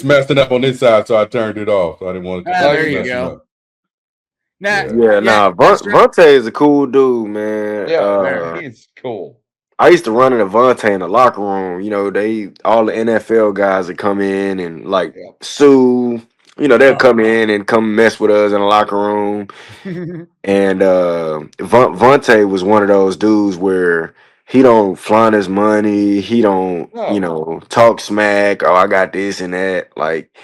messing up on this side, so I turned it off. So I didn't want to. There you go. Vontae is a cool dude, man. Yeah, he's cool. I used to run in Vontae in the locker room. All the NFL guys would come in and Sue. They'll come in and come mess with us in the locker room. And Vontae was one of those dudes where he don't flaunt his money. He don't, talk smack. Oh, I got this and that. Like,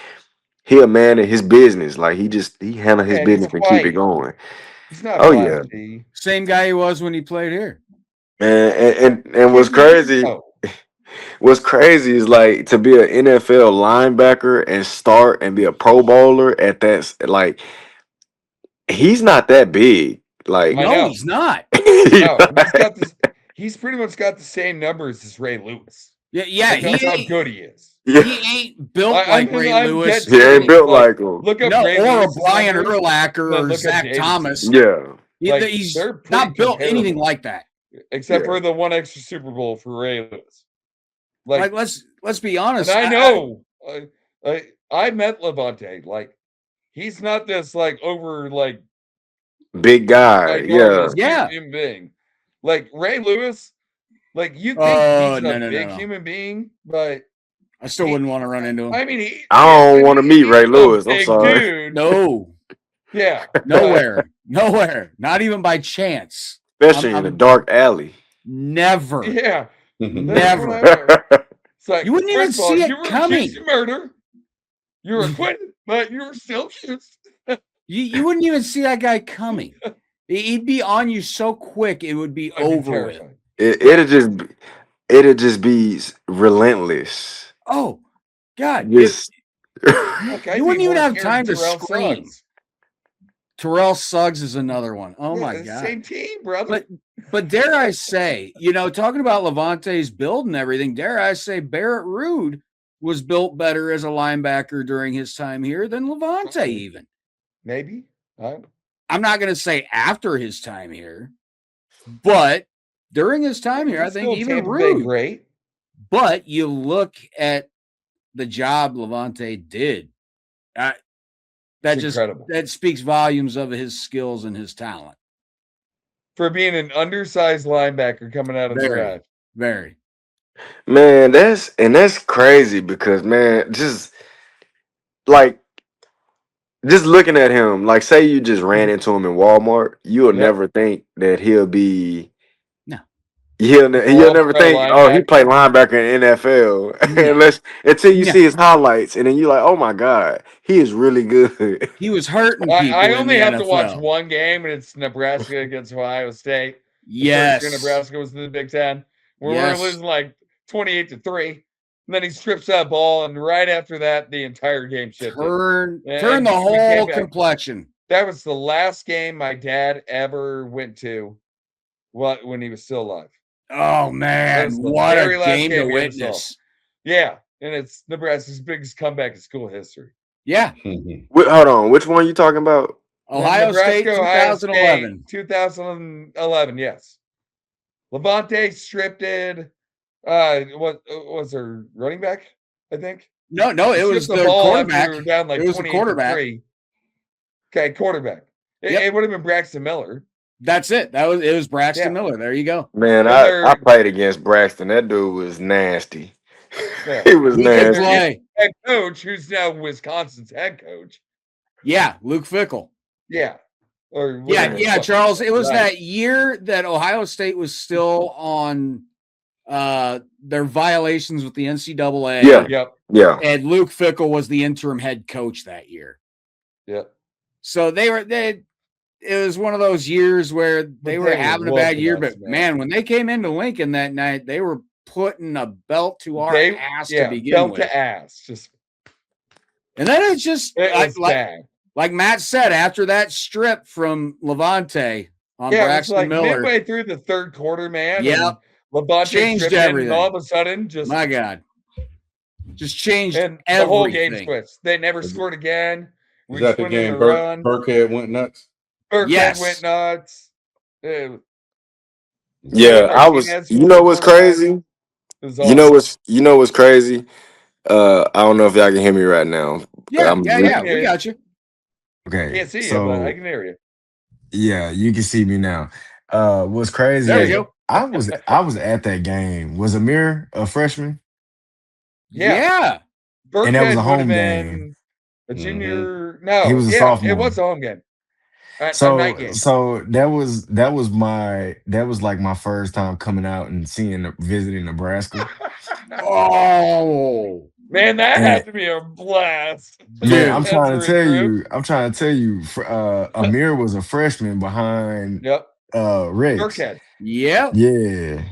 he a man in his business. Like, he handle his business and keep it going. He's not flashy. Same guy he was when he played here. And what's crazy? What's crazy is like to be an NFL linebacker and start and be a Pro Bowler at that. Like, he's not that big. Like, no, he's not. He's pretty much got the same numbers as Ray Lewis. Yeah. That's how good he is. Yeah. He ain't built like Ray Lewis. He ain't built like him. Look up or Lewis Brian Urlacher or Zach Thomas. Yeah. He's not built anything like that. Except for the one extra Super Bowl for Ray Lewis. Like let's be honest. And I know. I met Levante. Like, he's not this over big guy. human being. Like Ray Lewis. Like, you think he's a big human being, but I still wouldn't want to run into him. I mean, I don't want to meet Ray Lewis. I'm sorry. Dude. No. Yeah. Nowhere. Not even by chance. Especially in a dark alley. Never. Yeah. Never. It's like, you wouldn't even see it coming. You were accused of murder. You were acquitted, but you were still accused. You wouldn't even see that guy coming. He'd be on you so quick it would be over with. It'd just be relentless. Oh, God. You wouldn't even have time to scream. Terrell Suggs is another one. Oh, my God. Same team, brother. But dare I say, talking about Levante's build and everything, dare I say Barrett Ruud was built better as a linebacker during his time here than Levante even. Maybe. I'm not going to say after his time here, but during his time here, I think even Ruud. Great. But you look at the job Levante did. That speaks volumes of his skills and his talent. For being an undersized linebacker coming out of the draft. Very. Man, that's crazy because, man, just looking at him, like, say you just ran into him in Walmart, you'll never think that he'll be. No. He'll never think, he played linebacker in NFL. Until you see his highlights, and then you're like, oh my God, he is really good. He was hurting people. I only have NFL. to watch one game, and it's Nebraska against Ohio State. Yes. Nebraska was in the Big Ten. where Yes. we're losing like 28-3. And then he strips that ball, and right after that, the entire game shifted. Turn And the we came whole back. complexion. That was the last game my dad ever went to when he was still alive. Oh That man, was the what a very last game to game we ever saw. witness. Yeah, and it's Nebraska's biggest comeback in school history. Yeah. Hold on, which one you talking about? Ohio State Nebraska, 2011. 2011, yes. Levante stripped it. What was their running back? I think. No, it was Stripped the ball quarterback. after we were down like It was the quarterback. 28-3. Okay, quarterback. Yep. It would have been Braxton Miller. That's it. It was Braxton Yeah. Miller. There you go. Man, I played against Braxton. That dude was nasty. Yeah. He was He could nasty. play. Head coach, who's now Wisconsin's head coach. Yeah, Luke Fickell. Yeah. Or Yeah, whatever. Charles. It was Right. that year that Ohio State was still on their violations with the NCAA. Yeah. Yep. Yeah. And Luke Fickell was the interim head coach that year. Yep. So it was one of those years where they were they having a were bad year, whooping but us, man. man, when they came into Lincoln that night, they were putting a belt to our ass to begin belt with. to ass. Just And then it's just it was bad. like Matt said, after that strip from Levante on Yeah, it was Braxton like Miller, midway through the third quarter, man. Yep. and Levante Changed stripped it, everything. and all of a sudden, just my God, just changed and the everything. whole game switched. They never scored again. Was We that just the went in game a run. Burkhead went nuts? Burkhead Yes. went nuts. Yeah, I was. Martinez You was know the what's quarterback. crazy? It was You know awesome. what's crazy? I don't know if y'all can hear me right now. Yeah, I'm yeah, re- we got you. Okay. Can't see so, you, but I can hear you. Yeah, you can see me now. What's crazy? There is you go. I was at that game. Was Amir a freshman? Yeah. Burkhead And that was a would home have been game. a Mhm. junior. No, He was a It sophomore. was a home game. A So night game. so that was like my first time coming out and visiting Nebraska. Oh, Man, that And- had to be a blast. Man, I'm As trying a to tell recruit. you, Amir was a freshman behind Yep. Rex. Burkhead. yep. Yeah.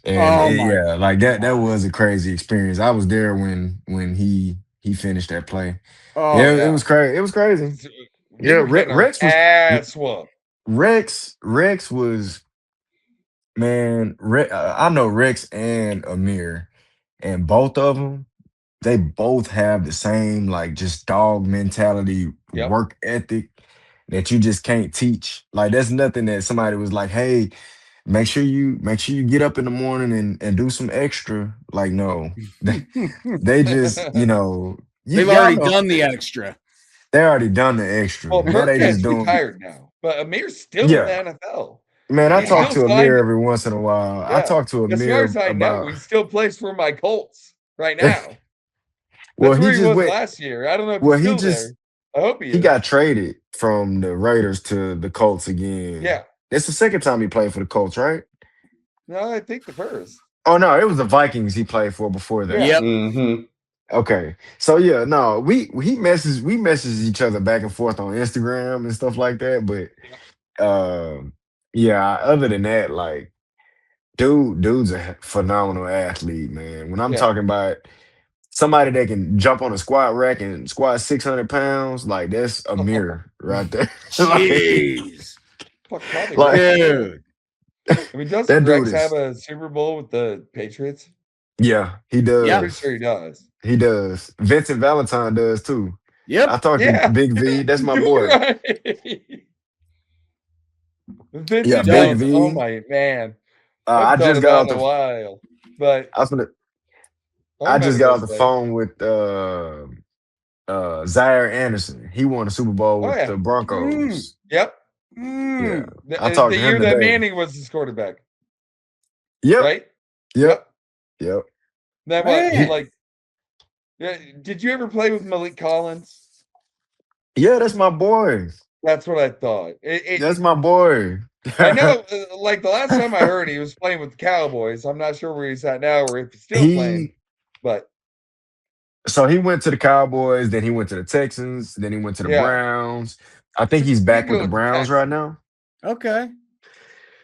And Oh my yeah, like that was a crazy experience. I was there when he finished that play. Oh, It was crazy. It was crazy. We Yeah, were getting our Rex was ass whooped. Rex was man. I know Rex and Amir, and both of them, they both have the same like just dog mentality, Yep. work ethic that you just can't teach. Like that's nothing that somebody was like, hey, make sure you get up in the morning and do some extra. Like no, they just y'all they've already know- done the extra. They already done the extra. Well, Now they Burkhead's just doing. retired now, but Amir's still Yeah. in the NFL. Man, I He's talk to still Amir signed- every once in a while. I Yeah. talk to As far Amir as I know, about. he still plays for my Colts right now. Well, That's he where he just was went. last year. I don't know if Well, he's he still just there. I hope he he is. got traded from the Raiders to the Colts again. Yeah. It's the second time he played for the Colts, right? No, I think the first. Oh no, it was the Vikings he played for before that. Yeah. Yep. Mm-hmm. Okay. So yeah, no, we messaged each other back and forth on Instagram and stuff like that. But yeah, other than that, like dude's a phenomenal athlete, man. When I'm Yeah. talking about somebody that can jump on a squat rack and squat 600 pounds, like that's a mirror right there. Jeez, Fuck, probably Like- Rex. dude. I mean, doesn't that dude Rex is- have a Super Bowl with the Patriots? Yeah, he does. Yeah. I'm pretty sure he does. He does. Vincent Valentine does too. Yep. I talked Yeah. to Big V. That's my You're boy. right. Vincent Yeah, Big Valentine, V. oh my man. I I've thought just got about it off a the. while, but I was gonna. I I just remember got off those the days. phone with Zaire Anderson. He won the Super Bowl Oh, with yeah. the Broncos. Yep. Mm. Yeah. I talked The to year him that today. Manning was his quarterback, Yep. right? Yep. That Man. was like. Yeah, did you ever play with Malik Collins? Yeah, that's my boy. That's what I thought. That's my boy. I know, like the last time I heard, he was playing with the Cowboys. I'm not sure where he's at now or if he's still playing. But So he went to the Cowboys, then he went to the Texans, then he went to the Yeah. Browns. I think he's back with the Good Browns right now. Okay.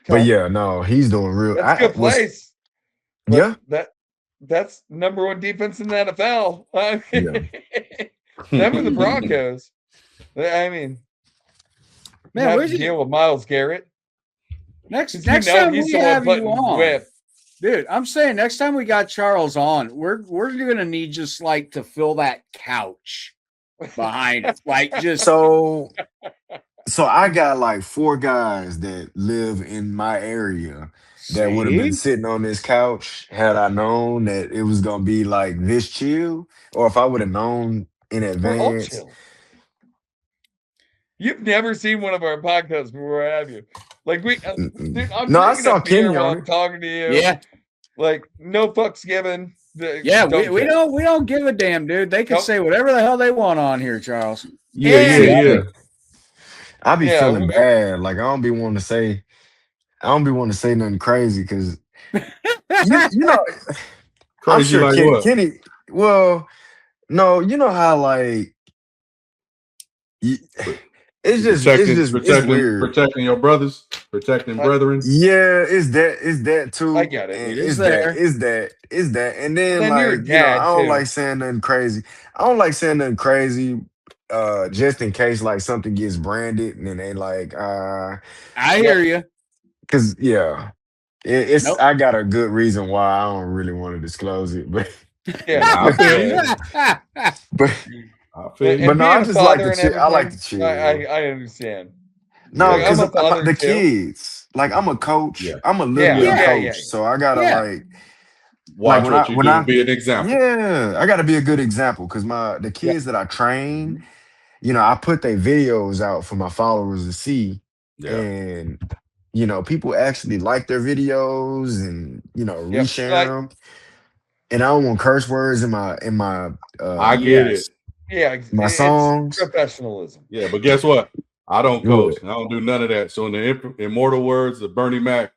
But yeah, no, he's doing real. that's a good place. Yeah. That's number one defense in the NFL. Yeah. Them and the Broncos. I mean, Man, have where's to he? deal with Myles Garrett. Next You time know we he's the one have you putting on, whip. dude, I'm saying next time we got Charles on, we're gonna need just like to fill that couch behind it, like just So I got like 4 guys that live in my area that would have been see? sitting on this couch had I known that it was gonna be like this chill, or if I would have known in We're all advance. chill. You've never seen one of our podcasts before, have you? Like dude, I'm No, I drinking saw a beer Kenny while on I'm it. talking to you. Yeah, Like no fucks given. yeah. We don't give a damn, dude. They can Nope. say whatever the hell they want on here, Charles. Yeah. I be Yeah, feeling bad. Like I don't be wanting to say nothing crazy because you know I'm Crazy sure like Kenny, what? Kenny. Well, no, you know how like it's just it's weird. Protecting your brothers, protecting brethren. Yeah, it's that too. I get it. And It is it's there. that. And then Then you're a like, you know, dad, I don't too. like saying nothing crazy. I don't like saying nothing crazy just in case like something gets branded and then they like I hear you. cuz yeah. It's Nope. I got a good reason why I don't really want to disclose it, but Yeah, I feel you. but I feel you. But no, I being a just like father to and chill. I like to everything, chill. I understand. No, Like, because I'm a father the too. kids. Like I'm a coach. Yeah. I'm a literally Yeah, a yeah, coach. yeah. So I gotta Yeah. like Watch when what you do. Be an Uh-huh. example. yeah, I gotta be a good example because the kids that I train, you know, I put their videos out for my followers to see, Yeah. and you know, people actually like their videos and you know Yep. reshare Like, them. And I don't want curse words in my I get it. yeah, my it's songs. professionalism. Yeah, but guess what? I don't What? coach. I don't do none of that. So in the immortal words of Bernie Mac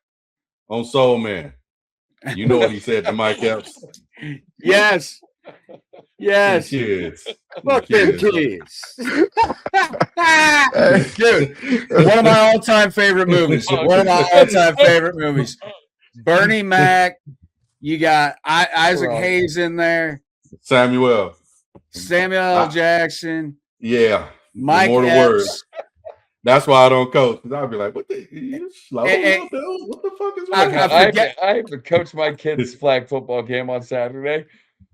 on Soul Man, you know what he said to Mike Epps? Yes. Yes. Kids. Fuck them kids. Hey. Dude, one of my all-time favorite movies. One of my all-time favorite movies. Bernie Mac. You got Isaac Right. Hayes in there. Samuel. Samuel L. Jackson. Yeah. Mike Immortal Epps. words. That's why I don't coach. Because I'll be like, what the you slow Hey, out there? What the fuck is I- wrong? I forget- I have to coach my kids' flag football game on Saturday,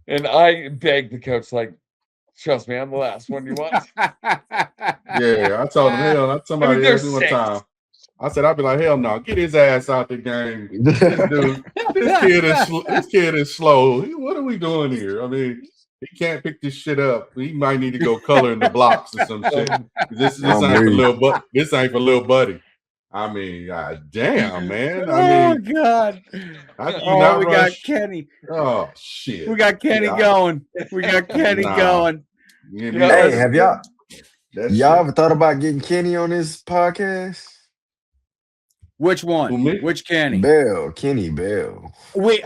and I begged the coach, like, trust me, I'm the last one you want. Yeah, I told him, hell, somebody they're asked me one 6. time. I said, I'd be like, hell no, get his ass out the game. This kid is slow. What are we doing here? I mean, he can't pick this shit up. He might need to go color in the blocks or some shit. This ain't for little buddy. I mean, damn, man. I mean, God. how can you not we rush? got Kenny. Oh shit. We got Kenny going. We got Kenny Nah. going. Hey, have y'all That y'all shit. ever thought about getting Kenny on this podcast? Which one? Who, me? Which Kenny? Kenny Bell. We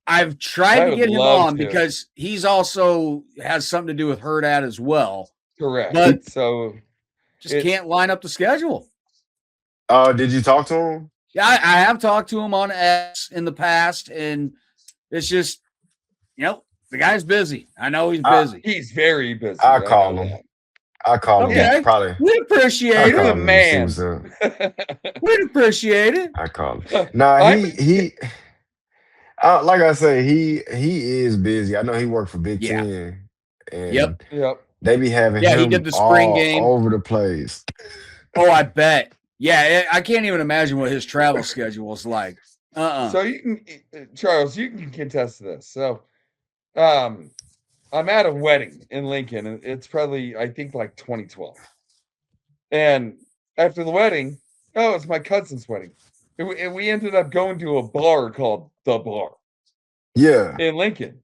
I've tried I to would get him love on to. because he's also has something to do with Hurrdat as well. Correct. But So just can't line up the schedule. Did you talk to him? Yeah, I have talked to him on X in the past, and it's just, the guy's busy. I know he's busy. he's very busy. I'll I call know him. that. I'll call Okay. him. Probably. We'd appreciate I'll it. call The him and man. see what's up. We'd appreciate it. I call him. Nah, he like I say, he is busy. I know he worked for Big Yeah. Ten, and Yep. they be having Yeah, he him did the spring all game. over the place. Oh, I bet. Yeah, I can't even imagine what his travel schedule is like. So you can, Charles, you can contest this. So, I'm at a wedding in Lincoln, and it's probably, I think, like 2012. And after the wedding, it's my cousin's wedding. And we ended up going to a bar called The Bar Yeah, in Lincoln.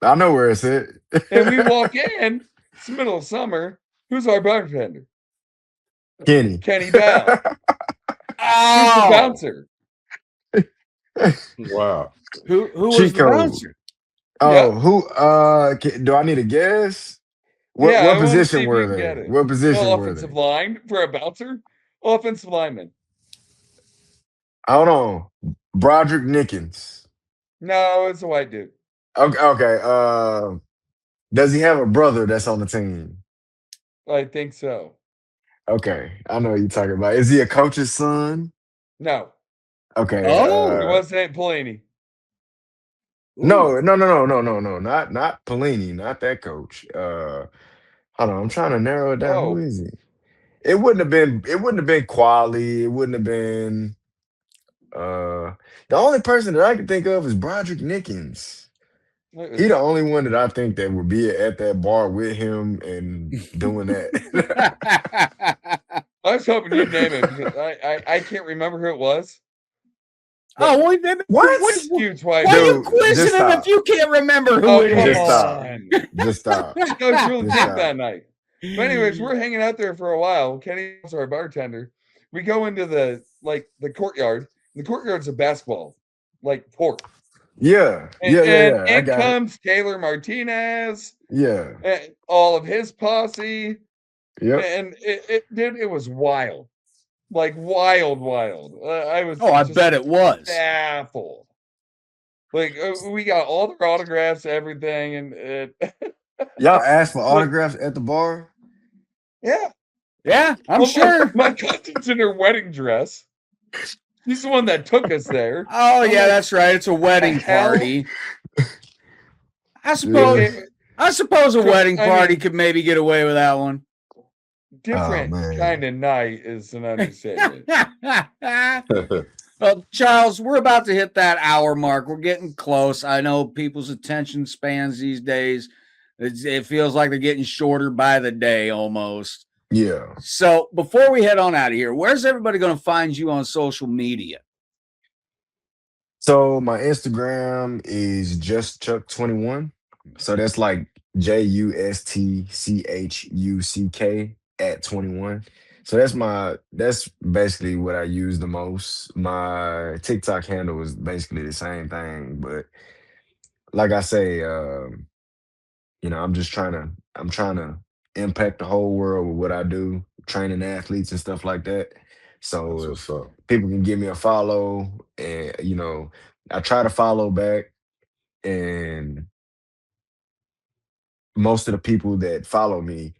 I know where it's at. And we walk in, it's the middle of summer. Who's our bartender? Kenny. Kenny Bell. Who's the Oh, bouncer? Wow. who was Cheat the code. bouncer? Oh, who? Do I need a guess? What I wanna see position if were you can get they? it. What position were Offensive they? line for a bouncer? Offensive lineman. Hold on, Broderick Nickens. No, it's a white dude. Okay. Does he have a brother that's on the team? I think so. Okay, I know what you're talking about. Is he a coach's son? No, Okay. Oh. it wasn't Pelini. No, not Pelini, not that coach. Hold on, I'm trying to narrow it down. Who Oh, is he? It wouldn't have been Quali. It wouldn't have been the only person that I can think of is Broderick Nickens. He the only one that I think that would be at that bar with him and doing that. I was hoping you'd name it because I can't remember who it was. Oh, wait, What? Huge white why are dude. you quizzing just him stop. if you can't remember who Oh, it come is? Just stop. on. Just stop. That was really Just thick stop. that night. But anyways, we're hanging out there for a while. Kenny was our bartender. We go into the courtyard. The courtyard's a basketball court. Yeah. And I in got it. comes Taylor Martinez Yeah. and all of his posse. Yep. And it was wild. Wild. I was I just bet it was. baffled. We got all their autographs, everything, and Y'all asked for autographs at the bar? yeah. Yeah, I'm sure. My cousin's in her wedding dress. He's the one that took us there. Oh, I'm yeah, like, that's right. It's a wedding hell? party. I suppose a wedding I mean- party could maybe get away with that one. Different man. kind of night is an understatement. Well, Charles, we're about to hit that hour mark. We're getting close. I know people's attention spans these days, it feels like they're getting shorter by the day almost. Yeah. So before we head on out of here, where's everybody going to find you on social media? So my Instagram is justchuck21. So that's like JUSTCHUCK at 21. So that's basically what I use the most. My TikTok handle is basically the same thing, but like I say, I'm trying to impact the whole world with what I do, training athletes and stuff like that. So That's if what's up. people can give me a follow, and I try to follow back, and most of the people that follow me,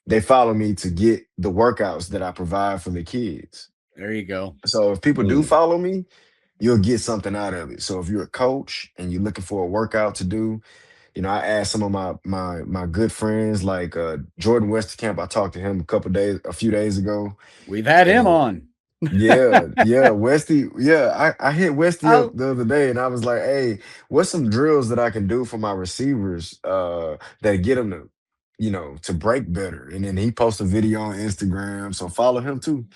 they follow me to get the workouts that I provide for the kids. There you go. So if people do follow me, you'll get something out of it. So if you're a coach and you're looking for a workout to do, I asked some of my good friends like Jordan Westerkamp. I talked to him a few days ago. We've had him on. Yeah, Westy. Yeah, I hit Westy up the other day, and I was like, "Hey, what's some drills that I can do for my receivers that get them to, to break better?" And then he posted a video on Instagram, so follow him too.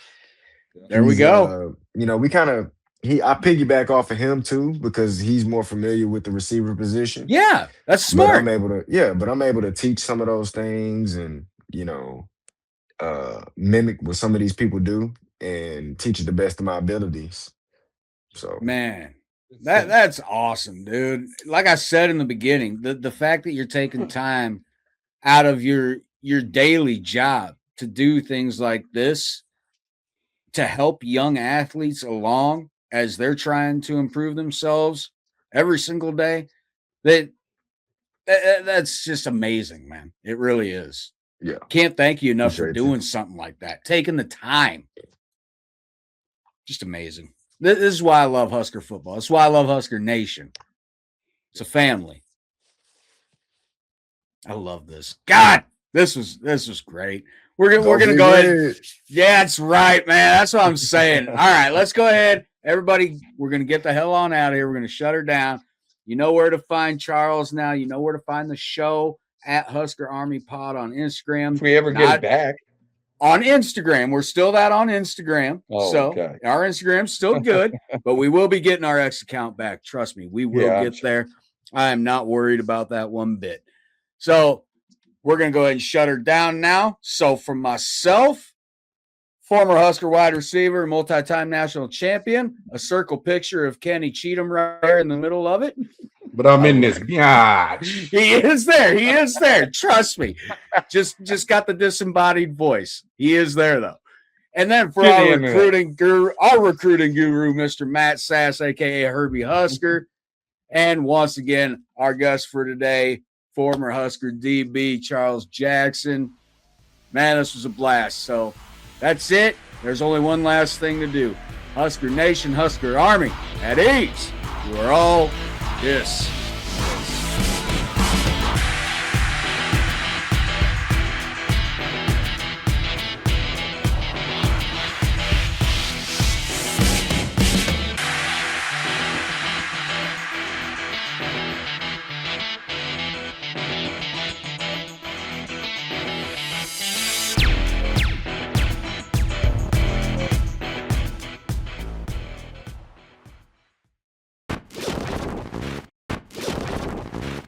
There we go. We kind of I piggyback off of him too because he's more familiar with the receiver position. Yeah, that's But smart. I'm able to teach some of those things and mimic what some of these people do and teach it the best of my abilities. So Man, that's awesome, dude. Like I said in the beginning, the fact that you're taking time out of your daily job to do things like this to help young athletes along as they're trying to improve themselves every single day, that's just amazing, man. It really is. Yeah. Can't thank you enough for Appreciate doing something like that, taking the time. Just amazing. This is why I love Husker football. That's why I love Husker Nation. It's a family. I love this. God, this was great. We're gonna go ahead. Yeah, that's right, man. That's what I'm saying. All right, let's go ahead. Everybody, we're gonna get the hell on out of here. We're gonna shut her down. You know where to find Charles now. You know where to find the show at Husker Army Pod on Instagram. If we ever get it back. On Instagram. We're still that on Instagram. Oh, so okay. our Instagram's still good, but we will be getting our X account back. Trust me, we will get there. I am not worried about that one bit. So we're going to go ahead and shut her down now. So for myself, former Husker wide receiver, multi-time national champion, a circle picture of Kenny Cheatham right there in the middle of it. But I'm in this. Yeah. He is there. He is there. Trust me. Just got the disembodied voice. He is there though. And then for our recruiting guru, Mr. Matt Sass, aka Herbie Husker, And once again, our guest for today, former Husker DB Charles Jackson. Man, this was a blast. So that's it. There's only one last thing to do. Husker Nation, Husker Army, at ease. You are all dismissed.